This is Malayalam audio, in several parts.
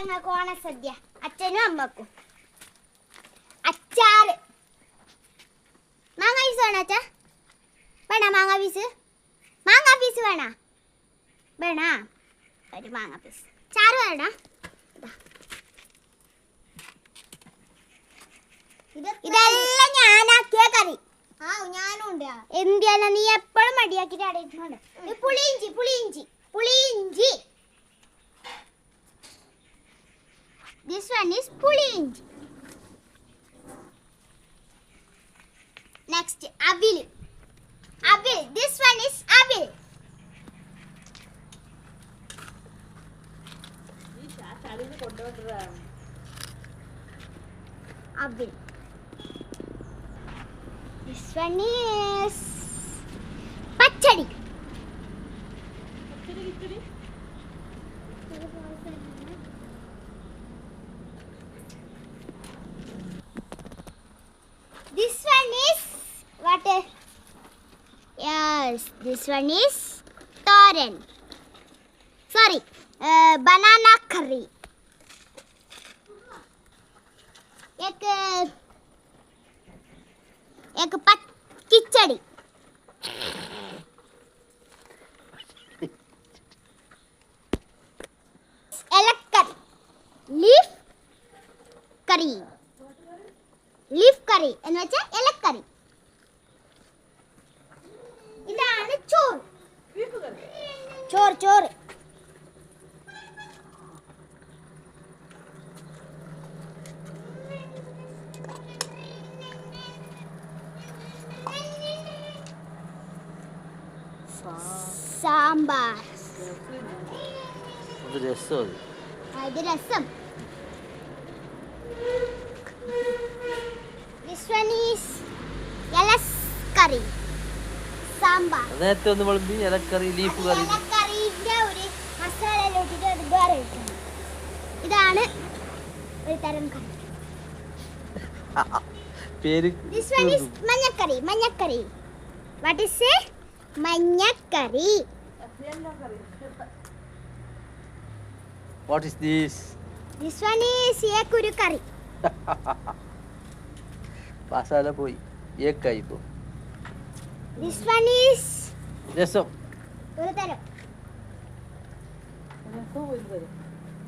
ഞങ്ങൾക്ക് ഓണസദ്യ അച്ഛനും അമ്മക്കും. അച്ചാറ് മാങ്ങ പീസ് വേണോ അച്ഛാ? വേണ മാങ്ങ പീസ്? മാങ്ങ പീസ് വേണ? വേണ ഒരു മാങ്ങ പീസ്. ചാറ് വേണ? ഇതെല്ലാം ഞാനാക്കിയ കറി. ഞാനുണ്ട്. എന്തിനാ നീ എപ്പോഴും മടിയാക്കിട്ട് അടയിട്ടുണ്ട്? പുളിയിഞ്ചി പുളിയിഞ്ചി പുളിയിഞ്ചി. This one is puliinji. Next, avil. Avil. This one is avil. Avil. This one is pachadi. This one is what? Yes, this one is thoran. Sorry, banana curry. एक खिचड़ी. एलकरी. लीफ करी. ലീഫ് കറി എന്ന് വെച്ചാൽ ഇലക്കറി. ഇതാണ് ചോറ്. ചോറ് ചോറ്. സാമ്പാർ. ഇത് രസം. This one is yalas curry. Sambar. നേരത്തെ ഒന്ന് വിളമ്പി ഇലക്കറി ലീഫ് കറി. ഇലക്കറിന്റെ ഒരു മസാല ഇട്ടിട്ട് അത് വേറെ ഇട്ടു. ഇതാണ് ഒരു തരം കറി. പേര്. This one is മഞ്ഞക്കറി. മഞ്ഞക്കറി. What is it? മഞ്ഞക്കറി. What is this? This one is ഏക്കുരു കറി. മസാല പോയി ഏക്കായി പോ. This one is രസം. ഒരു തരം.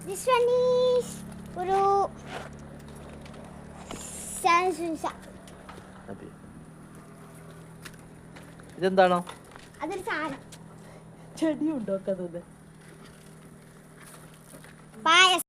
This one is ഒരു സാൻസുസ. ഇതെന്താണോ? അതൊരു സാധനം. ചെടി ഉണ്ടാക്കാതെ. പായസം.